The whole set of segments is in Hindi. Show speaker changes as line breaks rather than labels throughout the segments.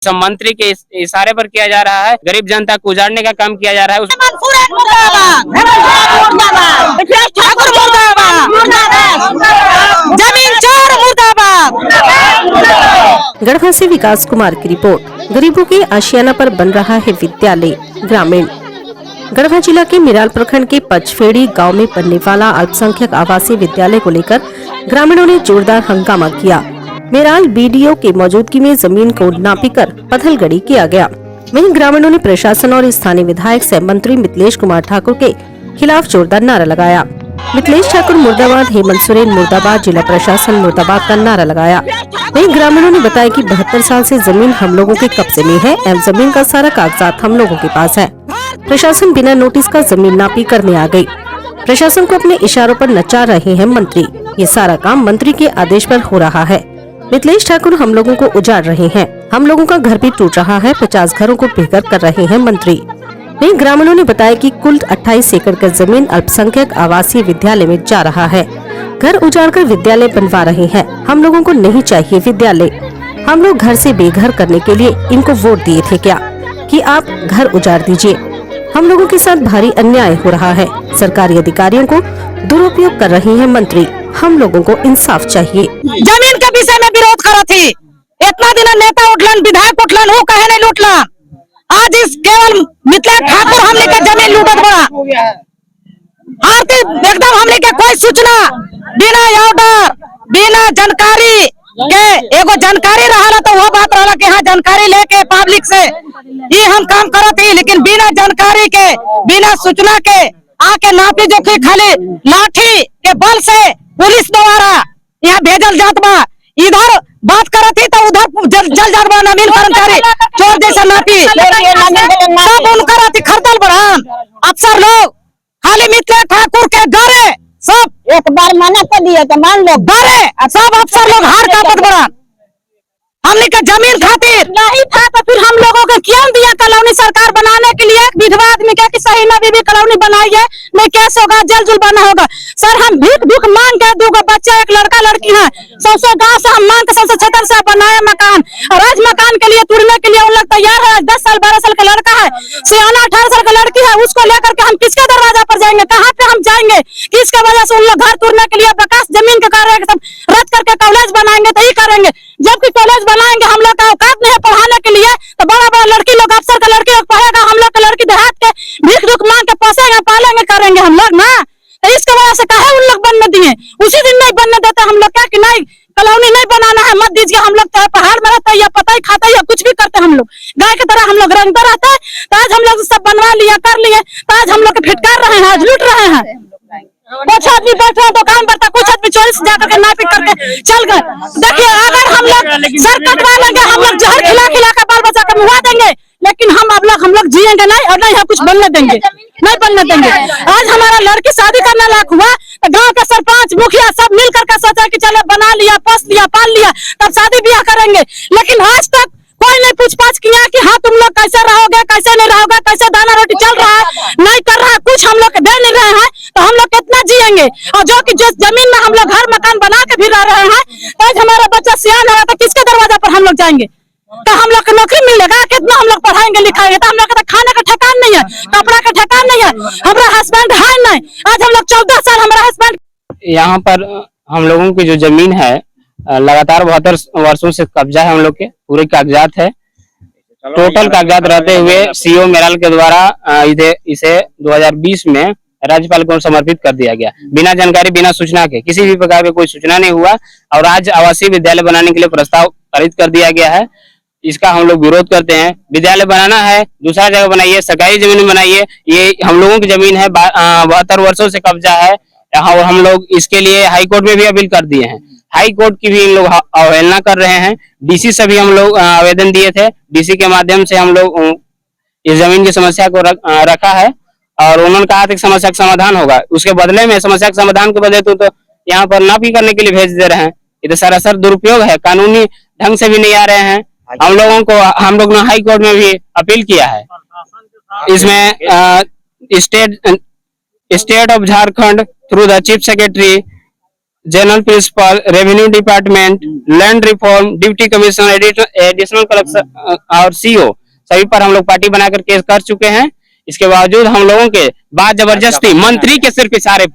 मंत्री के इशारे पर किया जा रहा है। गरीब जनता को उजाड़ने का काम किया जा रहा है।
गढ़वा से विकास कुमार की रिपोर्ट। गरीबों के आशियाना पर बन रहा है विद्यालय ग्रामीण। गढ़वा जिला के मिराल प्रखंड के पचफेड़ी गांव में बनने वाला अल्पसंख्यक आवासीय विद्यालय को लेकर ग्रामीणों ने जोरदार हंगामा किया। मिराल बीडीओ की मौजूदगी में जमीन को नापी कर पत्थलगड़ी किया गया। वहीं ग्रामीणों ने प्रशासन और स्थानीय विधायक सह मंत्री मिथिलेश कुमार ठाकुर के खिलाफ जोरदार नारा लगाया। मिथिलेश ठाकुर मुर्दाबाद, हेमंत सोरेन मुर्दाबाद, जिला प्रशासन मुर्दाबाद का नारा लगाया। वहीं ग्रामीणों ने बताया कि 72 साल से जमीन हम लोगों के कब्जे में है एवं जमीन का सारा कागजात हम लोगों के पास है। प्रशासन बिना नोटिस का जमीन नापी करने आ गई। प्रशासन को अपने इशारों पर नचा रहे हैं मंत्री। ये सारा काम मंत्री के आदेश पर हो रहा है। मिथिलेश ठाकुर हम लोगों को उजाड़ रहे हैं, हम लोगों का घर भी टूट रहा है, 50 घरों को बेघर कर रहे हैं मंत्री। वहीं ग्रामीणों ने बताया कि कुल 28 एकड़ का जमीन अल्पसंख्यक आवासीय विद्यालय में जा रहा है। घर उजाड़कर विद्यालय बनवा रहे हैं। हम लोगों को नहीं चाहिए विद्यालय। हम लोग घर से बेघर करने के लिए इनको वोट दिए थे क्या कि आप घर उजाड़ दीजिए। हम लोगों के साथ भारी अन्याय हो रहा है। सरकारी अधिकारियों को दुरुपयोग कर रहे हैं मंत्री। हम लोगों को इंसाफ चाहिए।
जमीन के विषय में विरोध करा थी। इतना दिन नेता उठलन, विधायक उठलन, वो कहे नहीं लूटला। आज इस केवल मिथिलेश ठाकुर हमने के जमीन लूटत बड़ा। आर्थिक एकदम हमने के कोई सूचना बिना ऑर्डर बिना जानकारी के एगो जानकारी रहा तो वो बात रहा कि हाँ जानकारी लेके पब्लिक से ये हम काम करत ही, लेकिन बिना जानकारी के बिना सूचना के आके नापी जोखी खाली लाठी के बल से पुलिस द्वारा यहाँ भेजल जात बा। इधर बात करत ही तो उधर जल जात बा नवीन कर्मचारी चोर जैसा नापी सब उनकर अति खरदल बढ़ान अफसर लोग खाली मिथिलेश ठाकुर के डरे सब
एक बार मना कर दिया तो मान लो
डरे सब अफसर लोग हार कापत बढ़ान। हमने का जमीन खातिर
नहीं था तो फिर हम लोगों को क्यों दिया कॉलोनी सरकार बनाने के लिए? एक विधवा आदमी क्या कि सही ना बीबी कॉलोनी बनाई है, नहीं केस होगा, जेल जुल बना होगा। सर हम भीख भूख मांग के दूगो बच्चा एक लड़का लड़की है सबसे गाँव से हम मांग के सबसे छतर से बनाए मकान और आज मकान के लिए तुड़ने के लिए उन लोग तैयार है। 10 साल 12 साल का लड़का है, सियाना 18 साल का लड़की है, उसको लेकर के हम किसके दरवाजा पर जाएंगे? कहाँ पे हम जाएंगे? किसके वजह से उन लोग घर तुड़ने के लिए प्रकाश जमीन के कार्य सब रद्द करके कॉलेज बनाएंगे तो ही करेंगे। जबकि कॉलेज बनाएंगे हम लोग का औकात नहीं है पढ़ाने के लिए तो बड़ा बड़ा लड़की लोग अफसर का लड़की लोग पढ़ेगा, हम लोग का लड़की देहात के भीख दुख मांग के पोसेंगे पालेंगे करेंगे हम लोग ना। तो इसके वजह से कहे उन लोग बनने दिए, उसी दिन नहीं बनने देते हम लोग क्या कि नहीं कॉलोनी नहीं बनाना है मत दीजिए। हम लोग चाहे पहाड़ में रहते या पता ही खाता या कुछ भी करते हम लोग गाय की तरह हम लोग रंगते रहते हैं। तो आज हम लोग सब बनवा लिया कर लिए तो आज हम लोग फिटकार रहे हैं, आज लूट रहे हैं। कुछ आदमी बैठे हैं दुकान पर, कुछ आदमी चोरी से जाकर के नापी करके चल गए। देखिए अगर हम लोग सर कटवा लेंगे, हम लोग जहर खिला खिला कर बाल बच्चा को मुआ देंगे, लेकिन हम लोग जिएंगे नहीं और नहीं यहाँ कुछ बनने देंगे, नहीं बनने देंगे। आज हमारा लड़की शादी करने लायक हुआ तो गाँव के सरपंच मुखिया सब मिल करके सोचा कि चलो बना लिया पोस लिया पाल लिया तब शादी ब्याह करेंगे, लेकिन आज तक कोई नहीं पूछताछ किया कि हाँ तुम लोग कैसे रहोगे कैसे नहीं रहोगे, कैसे दाना रोटी चल रहा है नहीं कर रहा है, कुछ हम लोग दे नहीं रहे हैं तो हम लोग कितना जिएंगे। और जो कि जिस जमीन में हम लोग घर मकान बना के भी रह रहे हैं तो आज हमारा बच्चा सियान होगा तो किसके दरवाजा पर हम लोग जाएंगे? तो हम लोग को नौकरी मिलेगा? कितना हम लोग पढ़ाएंगे लिखाएंगे? तो हम लोग का खाने का ठेकान नहीं है, कपड़ा का ठेकान नहीं है, हमारा हस्बैंड है नहीं। आज हम लोग 14 साल हमारा हस्बैंड
यहाँ पर हम लोगों की जो जमीन है लगातार 72 वर्षों से कब्जा है। हम लोग के पूरे कागजात है, टोटल कागजात रहते हुए सीओ मिराल के द्वारा इसे 2020 में राज्यपाल को समर्पित कर दिया गया बिना जानकारी बिना सूचना के। किसी भी प्रकार का कोई सूचना नहीं हुआ और आज आवासीय विद्यालय बनाने के लिए प्रस्ताव पारित कर दिया गया है। इसका हम लोग विरोध करते हैं। विद्यालय बनाना है दूसरा जगह बनाइए, सरकारी जमीन में बनाइए। ये हम लोगों की जमीन है, 72 वर्षों से कब्जा है और हम लोग इसके लिए हाई कोर्ट में भी अपील कर दिए हैं। हाई कोर्ट की भी इन लोग अवहेलना कर रहे हैं। डीसी से भी हम लोग आवेदन दिए थे, डीसी के माध्यम से हम लोग इस जमीन की समस्या को रखा है और उन्होंने कहा था कि समस्या का समाधान होगा। उसके बदले में समस्या के समाधान के बदले तो यहाँ पर नापी करने के लिए भेज दे रहे हैं। ये तो सरासर दुरुपयोग है, कानूनी ढंग से भी नहीं आ रहे हैं। हम लोग ने हाई कोर्ट में भी अपील किया है। इसमें state of Jharkhand through the chief secretary general principle, revenue department, land reform, deputy commissioner, additional collector और सीओ सभी पर हम लोग पार्टी बनाकर केस कर चुके हैं। इसके बावजूद हम लोगों के बात जबरदस्ती मंत्री के सिर्फ इशारे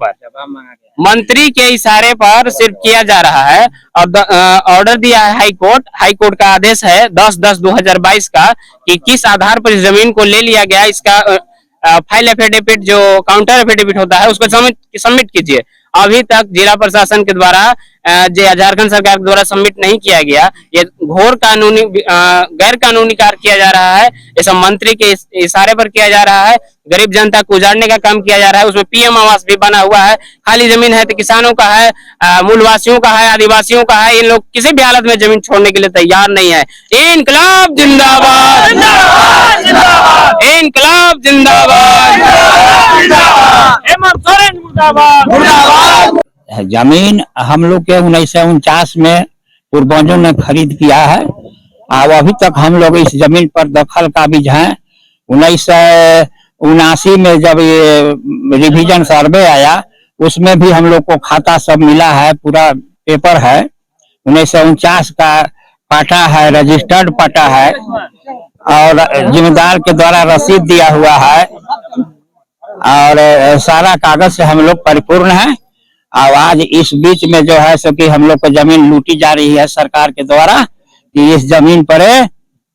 पर सिर्फ किया जा रहा है। और ऑर्डर दिया है हाई कोर्ट का आदेश है 10/10/2022 का कि किस आधार पर इस जमीन को ले लिया गया, इसका फाइल एफिडेविट जो काउंटर एफिडेविट होता है उसको सबमिट कीजिए। अभी तक जिला प्रशासन के द्वारा झारखंड सरकार के द्वारा सबमिट नहीं किया गया। ये घोर कानूनी गैर कानूनी कार्य किया जा रहा है। ये सब मंत्री के इशारे पर किया जा रहा है। गरीब जनता को उजाड़ने का काम किया जा रहा है। उसमें पीएम आवास भी बना हुआ है। खाली जमीन है तो किसानों का है, मूलवासियों का है, आदिवासियों का है। इन लोग किसी भी हालत में जमीन छोड़ने के लिए तैयार नहीं है। इनकलाब जिंदाबाद, इनकलाब जिंदाबाद, हेमंत सोरेन मुर्दाबाद।
जमीन हम लोग के 1949 में पूर्वजों ने खरीद किया है और अभी तक हम लोग इस जमीन पर दखल काबिज हैं। 1979 में जब ये रिवीजन सर्वे आया उसमें भी हम लोग को खाता सब मिला है, पूरा पेपर है। 1949 का पट्टा है, रजिस्टर्ड पट्टा है और जिम्मेदार के द्वारा रसीद दिया हुआ है और सारा कागज से हम लोग परिपूर्ण है। और आज इस बीच में जो है सो कि हम लोग को जमीन लूटी जा रही है सरकार के द्वारा कि इस जमीन पर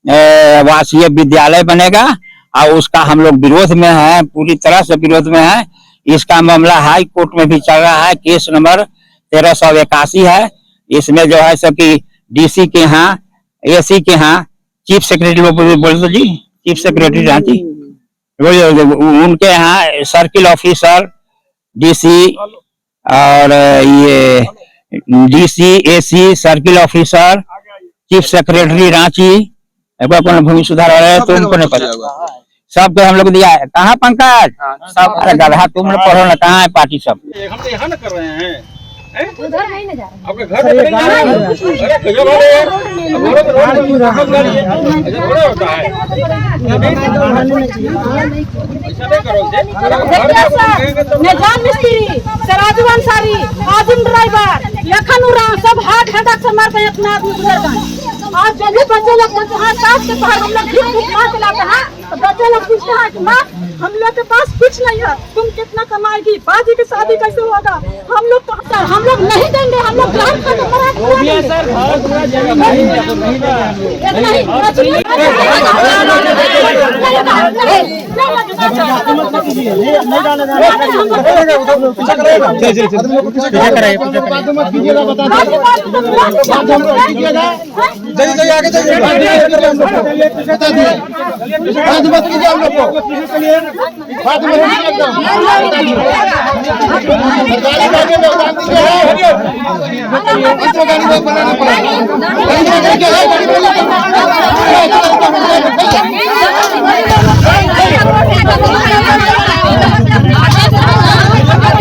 आवासीय विद्यालय बनेगा और उसका हम लोग विरोध में है, पूरी तरह से विरोध में है। इसका मामला हाई कोर्ट में भी चल रहा है। केस नंबर 1381 है। इसमें जो है सो कि डीसी के यहाँ, एसी के यहाँ, चीफ सेक्रेटरी बोल दो जी, चीफ सेक्रेटरी रांची उनके यहाँ सर्किल ऑफिसर, डीसी और ये DC, AC, circle officer, chief secretary Ranchi, भूमि सुधार वाले तो उनको नहीं पता, सबको हम लोग दिया है। कहाँ पंकज? सब अरे गधा तुम लोग पढ़ो ना, कहाँ है पार्टी सब?
हम तो यहाँ न कर रहे हैं,
उधर नहीं न जा रहे
आपके घर पे नहीं जा रहे हैं। अरे कहियो वाले यार, हमारे तो रोड ऐसा थोड़ा होता है। ऐसा नहीं करो
निजाम मिस्त्री, सराजू अंसारी, आजिम ड्राइवर, लखन उरांव सब हाथ हटक से मारते हैं अपना आदमी। आज जो भी बच्चे लोग साथ के बाहर हम लोग भीख मार चलाते हैं तो बच्चे लोग पूछते हैं कि माँ हम लोग के पास कुछ नहीं है, तुम कितना कमाएगी, बाजी की शादी कैसे होगा? हम लोग नहीं देंगे, हम लोग ग्राम का
नमस्कार।